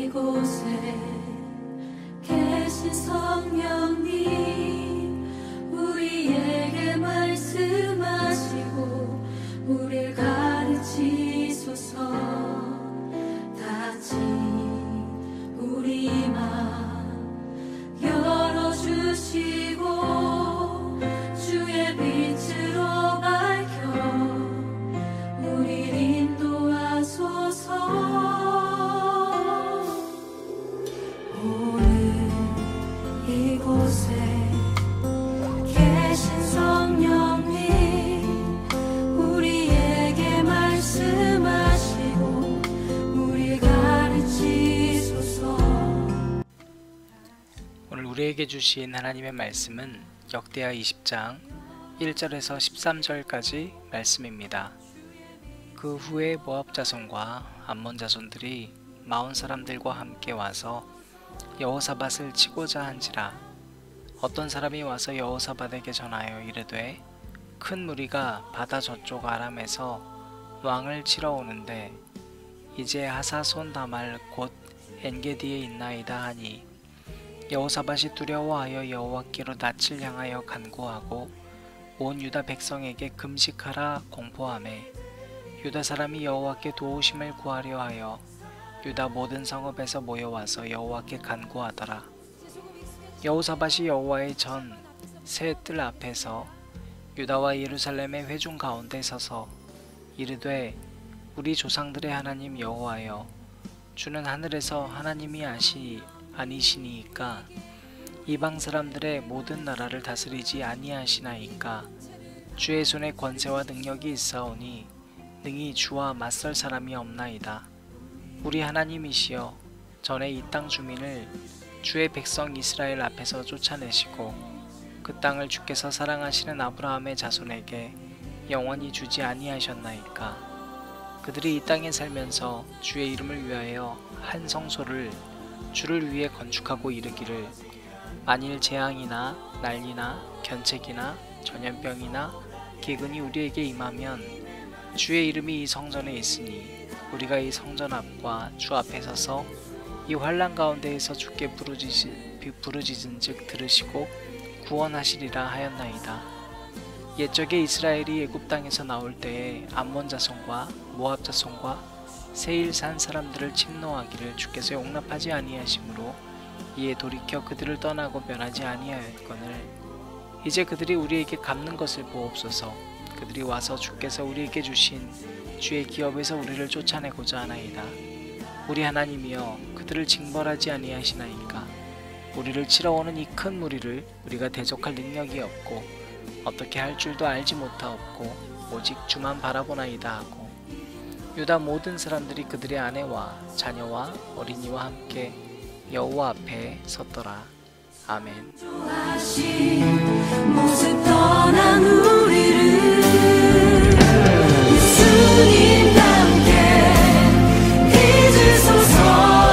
이곳에 계신 성령님, 우리에게 말씀하시고 우리를 가르치소서. 다시 우리 맘 열어주시고 주의 빛으로 밝혀 우리를 인도하소서. 이곳에 계신 성령님, 우리에게 말씀하시고 우리 가르치소서. 오늘 우리에게 주신 하나님의 말씀은 역대하 20장 1절에서 13절까지 말씀입니다. 그 후에 모압 자손과 암몬 자손들이 마온 사람들과 함께 와서 여호사밧을 치고자 한지라. 어떤 사람이 와서 여호사밧에게 전하여 이르되, 큰 무리가 바다 저쪽 아람에서 왕을 치러 오는데 이제 하사손 다말 곧 엔게디에 있나이다 하니, 여호사밧이 두려워하여 여호와께로 낯을 향하여 간구하고 온 유다 백성에게 금식하라 공포하매, 유다 사람이 여호와께 도우심을 구하려 하여 유다 모든 성읍에서 모여와서 여호와께 간구하더라. 여호사밧이 여호와의 전 새 뜰 앞에서 유다와 예루살렘의 회중 가운데 서서 이르되, 우리 조상들의 하나님 여호와여, 주는 하늘에서 하나님이 아니시니이까 이방 사람들의 모든 나라를 다스리지 아니하시나이까. 주의 손에 권세와 능력이 있사오니 능히 주와 맞설 사람이 없나이다. 우리 하나님이시여, 전에 이 땅 주민을 주의 백성 이스라엘 앞에서 쫓아내시고 그 땅을 주께서 사랑하시는 아브라함의 자손에게 영원히 주지 아니하셨나이까. 그들이 이 땅에 살면서 주의 이름을 위하여 한 성소를 주를 위해 건축하고 이르기를, 만일 재앙이나 난리나 견책이나 전염병이나 기근이 우리에게 임하면 주의 이름이 이 성전에 있으니 우리가 이 성전 앞과 주 앞에 서서 이 환난 가운데에서 주께 부르짖은즉 들으시고 구원하시리라 하였나이다. 옛적에 이스라엘이 애굽 땅에서 나올 때에 암몬 자손과 모압 자손과 세일산 사람들을 침노하기를 주께서 용납하지 아니하심으로 이에 돌이켜 그들을 떠나고 면하지 아니하였거늘, 이제 그들이 우리에게 갚는 것을 보옵소서. 그들이 와서 주께서 우리에게 주신 주의 기업에서 우리를 쫓아내고자 하나이다. 우리 하나님이여, 그들을 징벌하지 아니하시나이까. 우리를 치러 오는 이 큰 무리를 우리가 대적할 능력이 없고 어떻게 할 줄도 알지 못하옵고 오직 주만 바라보나이다 하고, 유다 모든 사람들이 그들의 아내와 자녀와 어린이와 함께 여호와 앞에 섰더라. 아멘. 모습 떠난 우리를 예수님과 함께 잊으소서.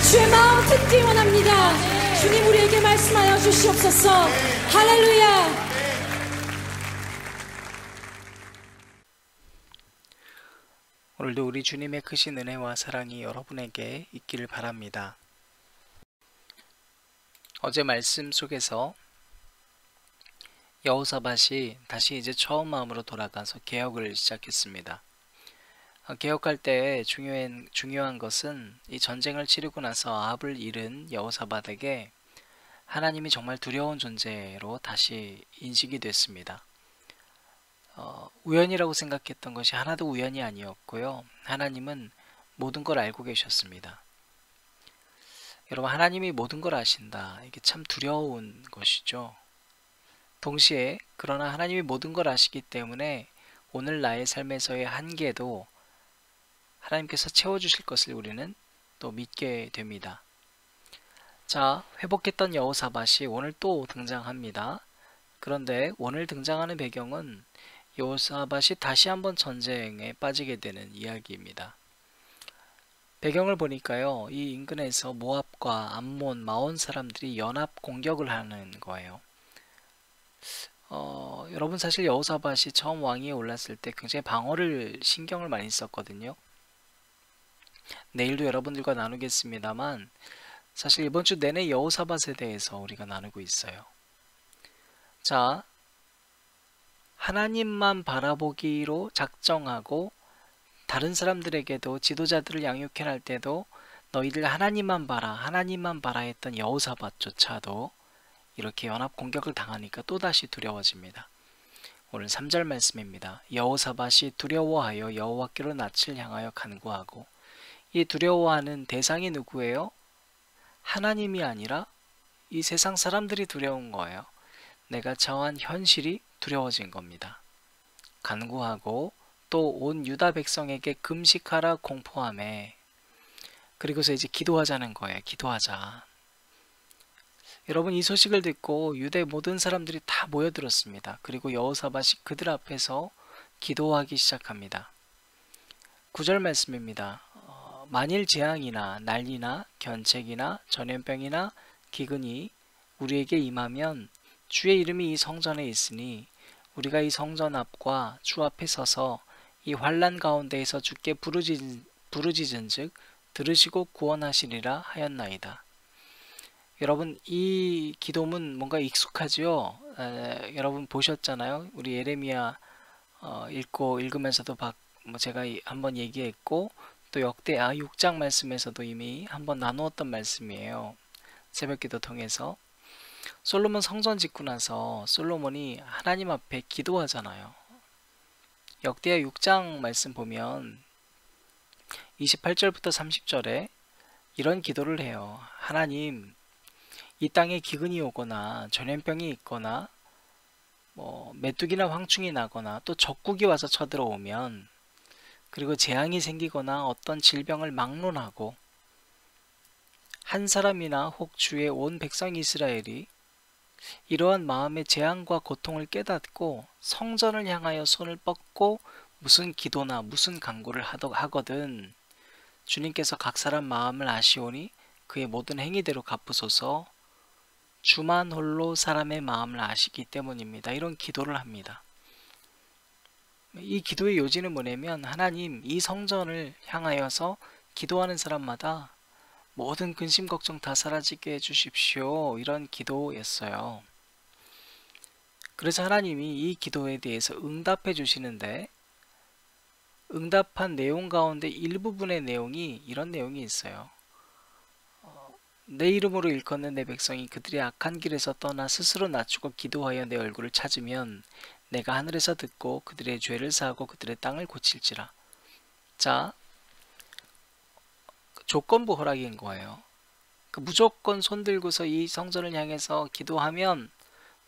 주의 마음 듣기 원합니다. 주님 우리에게 말씀하여 주시옵소서. 할렐루야. 오늘도 우리 주님의 크신 은혜와 사랑이 여러분에게 있기를 바랍니다. 어제 말씀 속에서 여호사밧이 다시 이제 처음 마음으로 돌아가서 개혁을 시작했습니다. 개혁할 때 중요한 것은 이 전쟁을 치르고 나서 아합을 잃은 여호사밧에게 하나님이 정말 두려운 존재로 다시 인식이 됐습니다. 우연이라고 생각했던 것이 하나도 우연이 아니었고요. 하나님은 모든 걸 알고 계셨습니다. 여러분, 하나님이 모든 걸 아신다. 이게 참 두려운 것이죠. 동시에 그러나 하나님이 모든 걸 아시기 때문에 오늘 나의 삶에서의 한계도 하나님께서 채워주실 것을 우리는 또 믿게 됩니다. 자, 회복했던 여호사밧이 오늘 또 등장합니다. 그런데 오늘 등장하는 배경은 여호사밧이 다시 한번 전쟁에 빠지게 되는 이야기입니다. 배경을 보니까요, 이 인근에서 모압과 암몬, 마온 사람들이 연합 공격을 하는 거예요. 여러분, 사실 여호사밧이 처음 왕위에 올랐을 때 굉장히 방어를 신경을 많이 썼거든요. 내일도 여러분들과 나누겠습니다만 사실 이번 주 내내 여호사밧에 대해서 우리가 나누고 있어요. 자, 하나님만 바라보기로 작정하고 다른 사람들에게도 지도자들을 양육해 날 때도 너희들 하나님만 봐라 했던 여호사밧조차도 이렇게 연합 공격을 당하니까 또다시 두려워집니다. 오늘 3절 말씀입니다. 여호사밧이 두려워하여 여호와께로 낯을 향하여 간구하고, 이 두려워하는 대상이 누구예요? 하나님이 아니라 이 세상 사람들이 두려운 거예요. 내가 처한 현실이 두려워진 겁니다. 간구하고 또 온 유다 백성에게 금식하라 공포하매, 그리고서 이제 기도하자는 거예요. 기도하자. 여러분, 이 소식을 듣고 유대 모든 사람들이 다 모여들었습니다. 그리고 여호사밧이 그들 앞에서 기도하기 시작합니다. 9절 말씀입니다. 만일 재앙이나 난리나 견책이나 전염병이나 기근이 우리에게 임하면 주의 이름이 이 성전에 있으니 우리가 이 성전 앞과 주 앞에 서서 이 환난 가운데에서 주께 부르짖은즉 들으시고 구원하시리라 하였나이다. 여러분, 이 기도문 뭔가 익숙하지요? 여러분 보셨잖아요. 우리 예레미야 읽으면서도 제가 한번 얘기했고, 또 역대하 6장 말씀에서도 이미 한번 나누었던 말씀이에요. 새벽기도 통해서. 솔로몬 성전 짓고 나서 솔로몬이 하나님 앞에 기도하잖아요. 역대하 6장 말씀 보면 28절부터 30절에 이런 기도를 해요. 하나님, 이 땅에 기근이 오거나 전염병이 있거나 메뚜기나 황충이 나거나 또 적국이 와서 쳐들어오면, 그리고 재앙이 생기거나 어떤 질병을 막론하고 한 사람이나 혹 주의 온 백성 이스라엘이 이러한 마음의 재앙과 고통을 깨닫고 성전을 향하여 손을 뻗고 무슨 기도나 무슨 간구를 하거든 주님께서 각 사람 마음을 아시오니 그의 모든 행위대로 갚으소서. 주만 홀로 사람의 마음을 아시기 때문입니다. 이런 기도를 합니다. 이 기도의 요지는 뭐냐면, 하나님, 이 성전을 향하여서 기도하는 사람마다 모든 근심 걱정 다 사라지게 해주십시오. 이런 기도였어요. 그래서 하나님이 이 기도에 대해서 응답해 주시는데, 응답한 내용 가운데 일부분의 내용이 이런 내용이 있어요. 내 이름으로 일컫는 내 백성이 그들의 악한 길에서 떠나 스스로 낮추고 기도하여 내 얼굴을 찾으면 내가 하늘에서 듣고 그들의 죄를 사하고 그들의 땅을 고칠지라. 자, 조건부 허락인 거예요. 무조건 손들고서 이 성전을 향해서 기도하면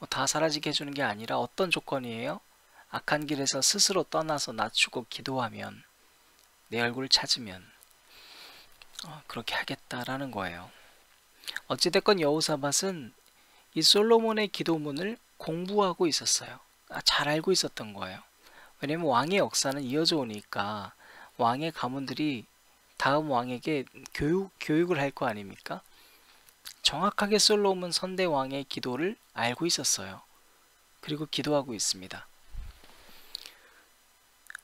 다 사라지게 해주는 게 아니라 어떤 조건이에요? 악한 길에서 스스로 떠나서 낮추고 기도하면, 내 얼굴을 찾으면 그렇게 하겠다라는 거예요. 어찌됐건 여호사밧은 이 솔로몬의 기도문을 공부하고 있었어요. 잘 알고 있었던 거예요. 왜냐면 왕의 역사는 이어져 오니까 왕의 가문들이 다음 왕에게 교육을 할 거 아닙니까? 정확하게 솔로몬 선대왕의 기도를 알고 있었어요. 그리고 기도하고 있습니다.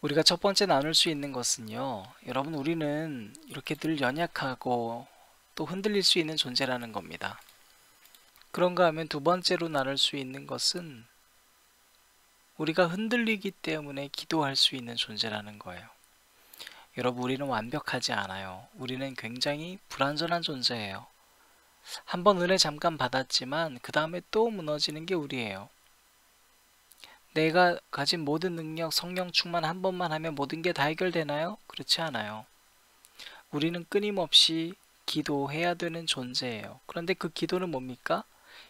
우리가 첫 번째 나눌 수 있는 것은요, 여러분, 우리는 이렇게 늘 연약하고 또 흔들릴 수 있는 존재라는 겁니다. 그런가 하면 두 번째로 나눌 수 있는 것은 우리가 흔들리기 때문에 기도할 수 있는 존재라는 거예요. 여러분, 우리는 완벽하지 않아요. 우리는 굉장히 불완전한 존재예요. 한번 은혜 잠깐 받았지만 그 다음에 또 무너지는 게 우리예요. 내가 가진 모든 능력, 성령 충만 한 번만 하면 모든 게 다 해결되나요? 그렇지 않아요. 우리는 끊임없이 기도해야 되는 존재예요. 그런데 그 기도는 뭡니까?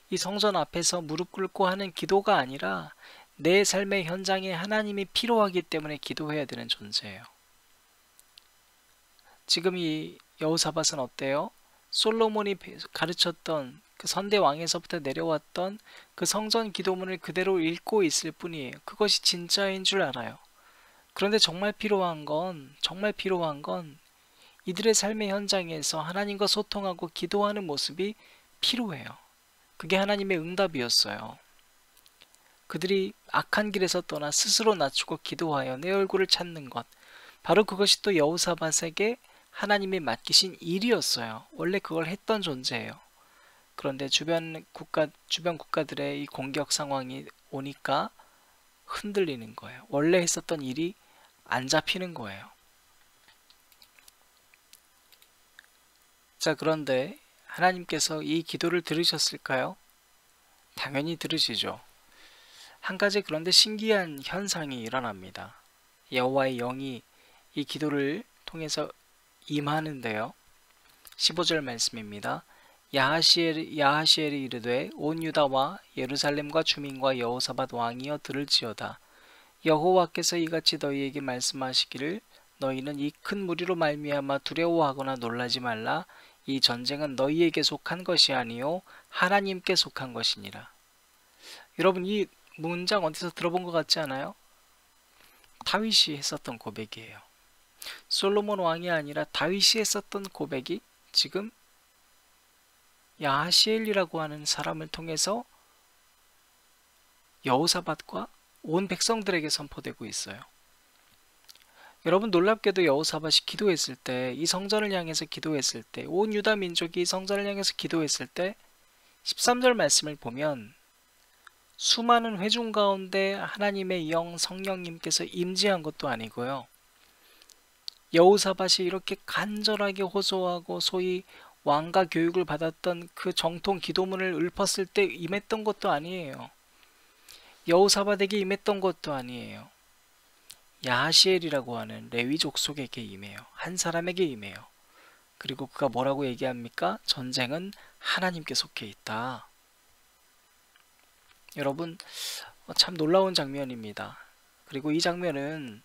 이 성전 앞에서 무릎 꿇고 하는 기도가 아니라 내 삶의 현장에 하나님이 필요하기 때문에 기도해야 되는 존재예요. 지금 이 여호사밧은 어때요? 솔로몬이 가르쳤던 그 선대 왕에서부터 내려왔던 그 성전 기도문을 그대로 읽고 있을 뿐이에요. 그것이 진짜인 줄 알아요. 그런데 정말 필요한 건 이들의 삶의 현장에서 하나님과 소통하고 기도하는 모습이 필요해요. 그게 하나님의 응답이었어요. 그들이 악한 길에서 떠나 스스로 낮추고 기도하여 내 얼굴을 찾는 것, 바로 그것이 또 여호사밧에게 하나님이 맡기신 일이었어요. 원래 그걸 했던 존재예요. 그런데 주변 국가들의 이 공격 상황이 오니까 흔들리는 거예요. 원래 했었던 일이 안 잡히는 거예요. 자, 그런데 하나님께서 이 기도를 들으셨을까요? 당연히 들으시죠. 한 가지 그런데 신기한 현상이 일어납니다. 여호와의 영이 이 기도를 통해서 임하는데요. 15절 말씀입니다. 야하시엘이 이르되 온 유다와 예루살렘과 주민과 여호사밧 왕이여 들을지어다. 여호와께서 이같이 너희에게 말씀하시기를 너희는 이 큰 무리로 말미암아 두려워하거나 놀라지 말라. 이 전쟁은 너희에게 속한 것이 아니요 하나님께 속한 것이니라. 여러분, 이 문장 어디서 들어본 것 같지 않아요? 다윗이 했었던 고백이에요. 솔로몬 왕이 아니라 다윗이 했었던 고백이 지금 야하시엘이라고 하는 사람을 통해서 여호사밧과 온 백성들에게 선포되고 있어요. 여러분, 놀랍게도 여호사밧이 기도했을 때, 이 성전을 향해서 기도했을 때, 온 유다 민족이 이 성전을 향해서 기도했을 때 13절 말씀을 보면 수많은 회중 가운데 하나님의 영 성령님께서 임재한 것도 아니고요. 여호사밧이 이렇게 간절하게 호소하고 소위 왕가 교육을 받았던 그 정통 기도문을 읊었을 때 임했던 것도 아니에요. 여호사밧에게 임했던 것도 아니에요. 야하시엘이라고 하는 레위 족속에게 임해요. 한 사람에게 임해요. 그리고 그가 뭐라고 얘기합니까? 전쟁은 하나님께 속해 있다. 여러분, 참 놀라운 장면입니다. 그리고 이 장면은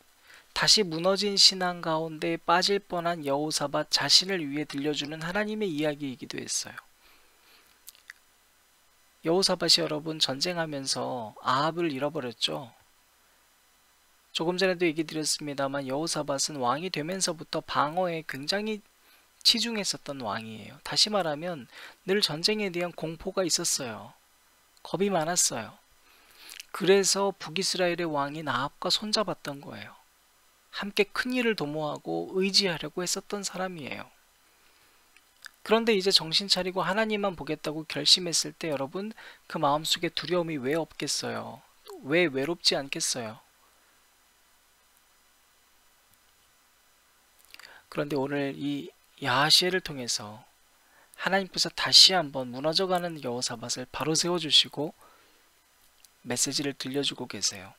다시 무너진 신앙 가운데 빠질 뻔한 여호사밧 자신을 위해 들려주는 하나님의 이야기이기도 했어요. 여호사밧이 여러분 전쟁하면서 아합을 잃어버렸죠. 조금 전에도 얘기 드렸습니다만 여호사밧은 왕이 되면서부터 방어에 굉장히 치중했었던 왕이에요. 다시 말하면 늘 전쟁에 대한 공포가 있었어요. 겁이 많았어요. 그래서 북이스라엘의 왕인 아합과 손잡았던 거예요. 함께 큰 일을 도모하고 의지하려고 했었던 사람이에요. 그런데 이제 정신 차리고 하나님만 보겠다고 결심했을 때 여러분, 그 마음속에 두려움이 왜 없겠어요? 왜 외롭지 않겠어요? 그런데 오늘 이 야하시엘을 통해서 하나님께서 다시 한번 무너져가는 여호사밧을 바로 세워주시고 메시지를 들려주고 계세요.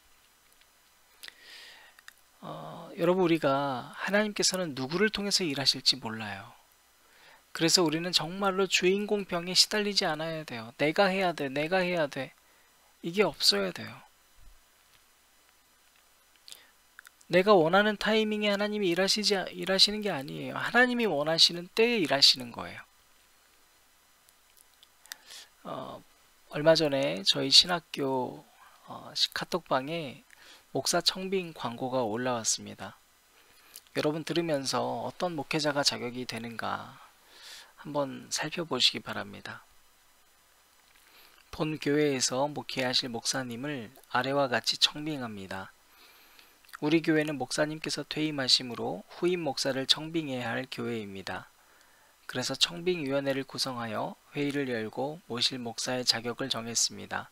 여러분, 우리가 하나님께서는 누구를 통해서 일하실지 몰라요. 그래서 우리는 정말로 주인공병에 시달리지 않아야 돼요. 내가 해야 돼, 내가 해야 돼. 이게 없어야 돼요. 내가 원하는 타이밍에 하나님이 일하시는 게 아니에요. 하나님이 원하시는 때에 일하시는 거예요. 얼마 전에 저희 신학교 카톡방에 목사 청빙 광고가 올라왔습니다. 여러분 들으면서 어떤 목회자가 자격이 되는가 한번 살펴보시기 바랍니다. 본 교회에서 목회하실 목사님을 아래와 같이 청빙합니다. 우리 교회는 목사님께서 퇴임하심으로 후임 목사를 청빙해야 할 교회입니다. 그래서 청빙위원회를 구성하여 회의를 열고 모실 목사의 자격을 정했습니다.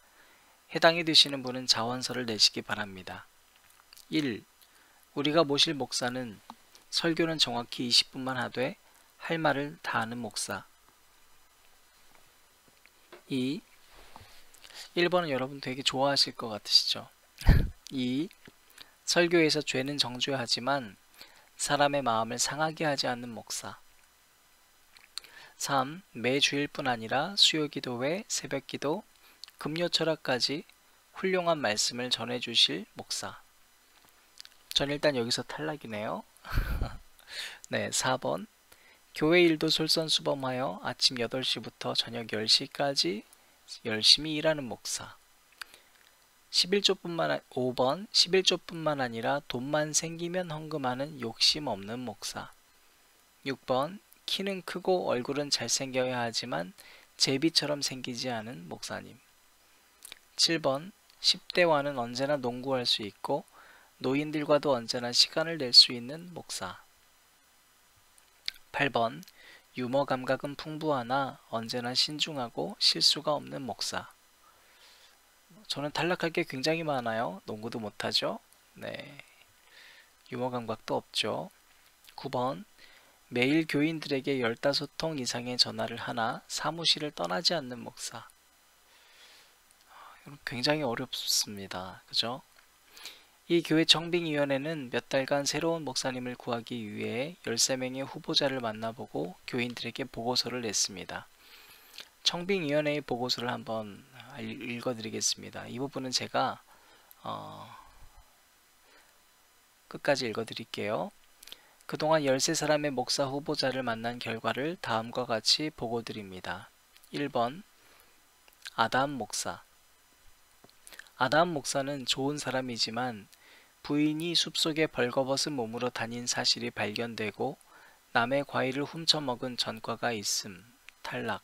해당이 되시는 분은 자원서를 내시기 바랍니다. 1. 우리가 모실 목사는 설교는 정확히 20분만 하되 할 말을 다 하는 목사. 2. 1번은 여러분 되게 좋아하실 것 같으시죠? 2. 설교에서 죄는 정죄하지만 사람의 마음을 상하게 하지 않는 목사. 3. 매주일뿐 아니라 수요기도 외 새벽기도, 금요철학까지 훌륭한 말씀을 전해주실 목사. 전 일단 여기서 탈락이네요. 네, 4번. 교회 일도 솔선수범하여 아침 8시부터 저녁 10시까지 열심히 일하는 목사. 5번. 11조뿐만 아니라 돈만 생기면 헌금하는 욕심 없는 목사. 6번. 키는 크고 얼굴은 잘생겨야 하지만 제비처럼 생기지 않은 목사님. 7번. 10대와는 언제나 농구할 수 있고 노인들과도 언제나 시간을 낼 수 있는 목사. 8번. 유머 감각은 풍부하나 언제나 신중하고 실수가 없는 목사. 저는 탈락할 게 굉장히 많아요. 농구도 못하죠. 네. 유머 감각도 없죠. 9번. 매일 교인들에게 15통 이상의 전화를 하나 사무실을 떠나지 않는 목사. 굉장히 어렵습니다. 그죠? 이 교회 청빙위원회는 몇 달간 새로운 목사님을 구하기 위해 13명의 후보자를 만나보고 교인들에게 보고서를 냈습니다. 청빙위원회의 보고서를 한번 읽어드리겠습니다. 이 부분은 제가 끝까지 읽어드릴게요. 그동안 13사람의 목사 후보자를 만난 결과를 다음과 같이 보고드립니다. 1번. 아담 목사. 아담 목사는 좋은 사람이지만 부인이 숲속에 벌거벗은 몸으로 다닌 사실이 발견되고 남의 과일을 훔쳐먹은 전과가 있음. 탈락.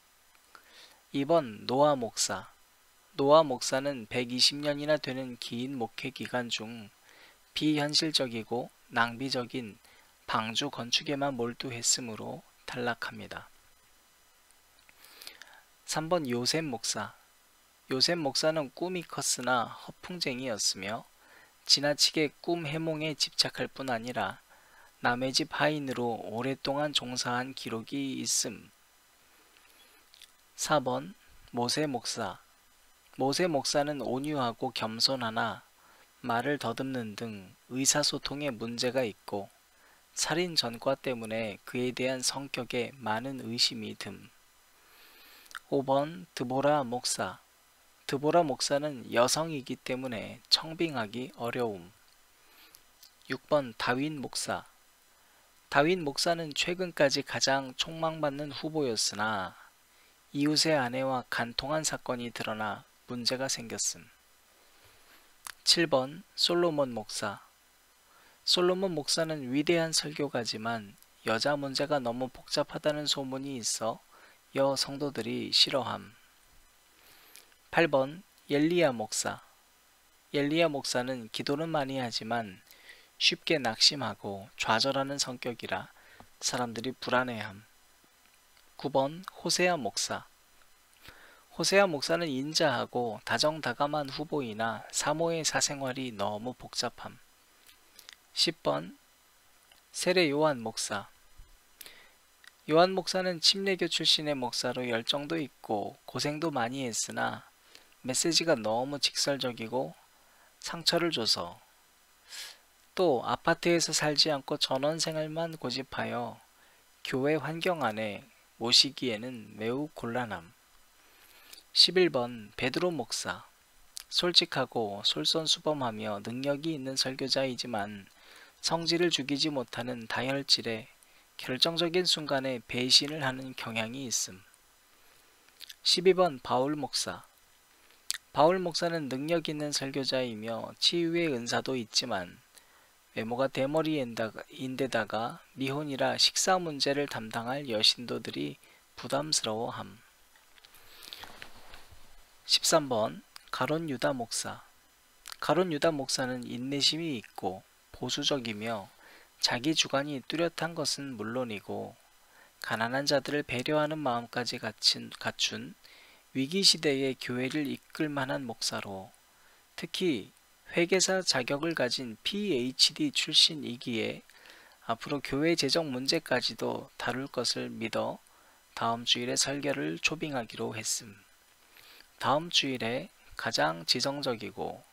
2번. 노아 목사. 노아 목사는 120년이나 되는 긴 목회 기간 중 비현실적이고 낭비적인 방주 건축에만 몰두했으므로 탈락합니다. 3번. 요셉 목사. 요셉 목사는 꿈이 컸으나 허풍쟁이였으며 지나치게 꿈 해몽에 집착할 뿐 아니라 남의 집 하인으로 오랫동안 종사한 기록이 있음. 4번. 모세 목사. 모세 목사는 온유하고 겸손하나 말을 더듬는 등 의사소통에 문제가 있고 살인 전과 때문에 그에 대한 성격에 많은 의심이 듦. 5번. 드보라 목사. 드보라 목사는 여성이기 때문에 청빙하기 어려움. 6번. 다윗 목사. 다윗 목사는 최근까지 가장 촉망받는 후보였으나 이웃의 아내와 간통한 사건이 드러나 문제가 생겼음. 7번. 솔로몬 목사. 솔로몬 목사는 위대한 설교가지만 여자 문제가 너무 복잡하다는 소문이 있어 여 성도들이 싫어함. 8번. 엘리야 목사. 엘리야 목사는 기도는 많이 하지만 쉽게 낙심하고 좌절하는 성격이라 사람들이 불안해함. 9번. 호세아 목사. 호세아 목사는 인자하고 다정다감한 후보이나 사모의 사생활이 너무 복잡함. 10번. 세례 요한 목사. 요한 목사는 침례교 출신의 목사로 열정도 있고 고생도 많이 했으나 메시지가 너무 직설적이고 상처를 줘서 또 아파트에서 살지 않고 전원생활만 고집하여 교회 환경 안에 모시기에는 매우 곤란함. 11번. 베드로 목사. 솔직하고 솔선수범하며 능력이 있는 설교자이지만 성질을 죽이지 못하는 다혈질에 결정적인 순간에 배신을 하는 경향이 있음. 12번. 바울 목사. 바울 목사는 능력 있는 설교자이며 치유의 은사도 있지만 외모가 대머리인데다가 미혼이라 식사 문제를 담당할 여신도들이 부담스러워함. 13번 가론 유다 목사. 가론 유다 목사는 인내심이 있고 보수적이며 자기 주관이 뚜렷한 것은 물론이고 가난한 자들을 배려하는 마음까지 갖춘 위기시대의 교회를 이끌 만한 목사로, 특히 회계사 자격을 가진 PhD 출신이기에 앞으로 교회 재정 문제까지도 다룰 것을 믿어 다음 주일에 설교를 초빙하기로 했음. 다음 주일에 가장 지성적이고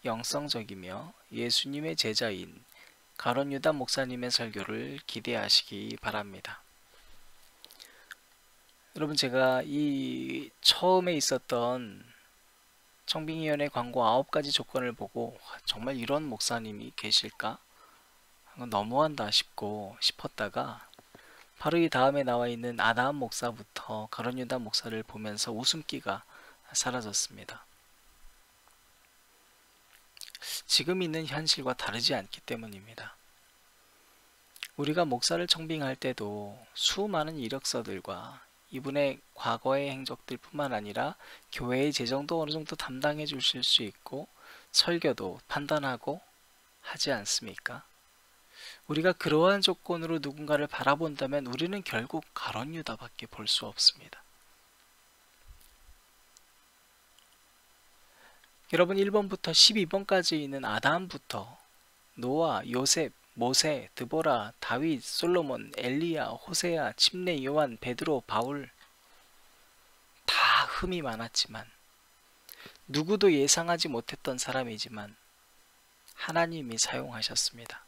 영성적이며 예수님의 제자인 가론 유다 목사님의 설교를 기대하시기 바랍니다. 여러분, 제가 이 처음에 있었던 청빙위원회 광고 9가지 조건을 보고 정말 이런 목사님이 계실까? 너무한다 싶었다가 바로 이 다음에 나와 있는 아담 목사부터 가론 유다 목사를 보면서 웃음기가 사라졌습니다. 지금 있는 현실과 다르지 않기 때문입니다. 우리가 목사를 청빙할 때도 수많은 이력서들과 이분의 과거의 행적들 뿐만 아니라 교회의 재정도 어느 정도 담당해 주실 수 있고 설교도 판단하고 하지 않습니까? 우리가 그러한 조건으로 누군가를 바라본다면 우리는 결국 가론 유다밖에 볼 수 없습니다. 여러분, 1번부터 12번까지 있는 아담부터 노아, 요셉, 모세, 드보라, 다윗, 솔로몬, 엘리야, 호세아, 침례, 요한, 베드로, 바울, 다 흠이 많았지만 누구도 예상하지 못했던 사람이지만 하나님이 사용하셨습니다.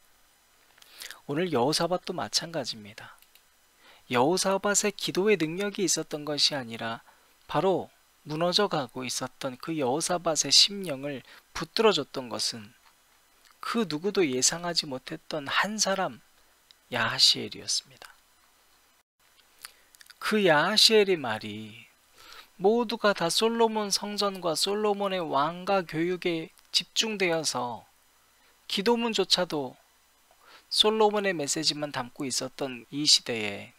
오늘 여호사밧도 마찬가지입니다. 여호사밧의 기도의 능력이 있었던 것이 아니라 바로 무너져가고 있었던 그 여호사밧의 심령을 붙들어줬던 것은 그 누구도 예상하지 못했던 한 사람, 야하시엘이었습니다. 그 야하시엘의 말이 모두가 다 솔로몬 성전과 솔로몬의 왕가 교육에 집중되어서 기도문조차도 솔로몬의 메시지만 담고 있었던 이 시대에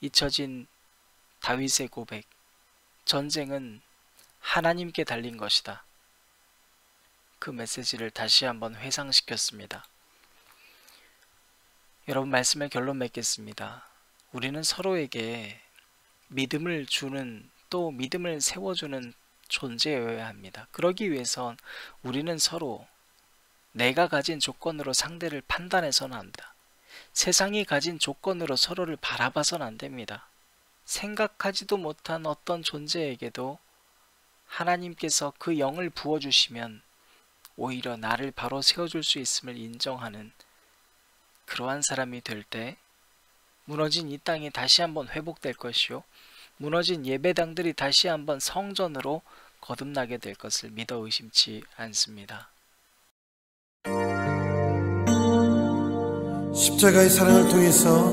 잊혀진 다윗의 고백, 전쟁은 하나님께 달린 것이다. 그 메시지를 다시 한번 회상시켰습니다. 여러분, 말씀의 결론 맺겠습니다. 우리는 서로에게 믿음을 주는, 또 믿음을 세워주는 존재여야 합니다. 그러기 위해선 우리는 서로 내가 가진 조건으로 상대를 판단해서는 안 된다. 세상이 가진 조건으로 서로를 바라봐서는 안 됩니다. 생각하지도 못한 어떤 존재에게도 하나님께서 그 영을 부어주시면 오히려 나를 바로 세워줄 수 있음을 인정하는 그러한 사람이 될 때 무너진 이 땅이 다시 한번 회복될 것이요, 무너진 예배당들이 다시 한번 성전으로 거듭나게 될 것을 믿어 의심치 않습니다. 십자가의 사랑을 통해서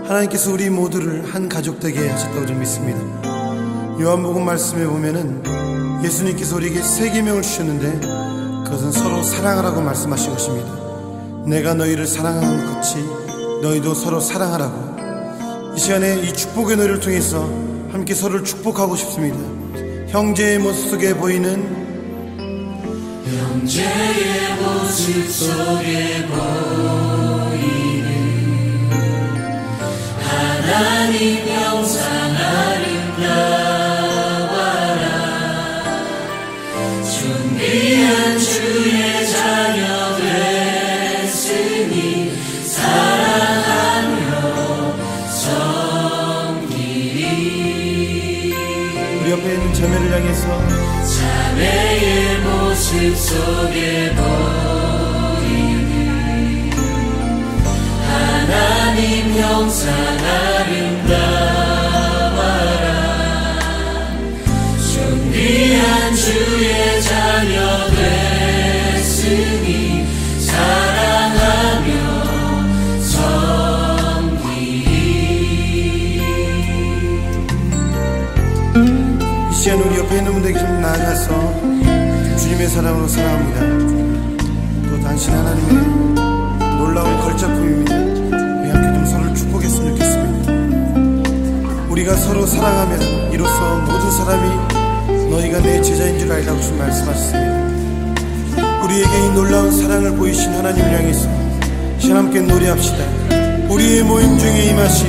하나님께서 우리 모두를 한 가족 되게 하셨다고 좀 믿습니다. 요한복음 말씀에 보면은 예수님께서 우리에게 세 계명을 주셨는데 그것은 서로 사랑하라고 말씀하신 것입니다. 내가 너희를 사랑하는 것 같이 너희도 서로 사랑하라고. 이 시간에 이 축복의 노래를 통해서 함께 서로를 축복하고 싶습니다. 형제의 모습 속에 보이는 하나님 형상 아름다워라. 준비한 주의 자녀 됐으니 사랑하며 섬기리. 우리 옆에 있는 자매를 향해서 자매의 모습 속에 보이는 하나님 형상 아름다워라. 준비한 주의 자녀 됐으니 사랑하며 섬기리. 이 시간 우리 옆에 있는 분들에게 좀 나아가서 주님의 사랑으로 사랑합니다. 또 당신 하나님의 놀라운 걸작품입니다. 우리 함께 좀 서로를 축복했으면 좋겠습니다. 우리가 서로 사랑하면 이로써 모든 사람이 너희가 내 제자인 줄 알라고 주님 말씀하셨습니다. 우리에게 이 놀라운 사랑을 보이신 하나님을 향해서 시간 함께 노래합시다. 우리의 모임 중에 임하신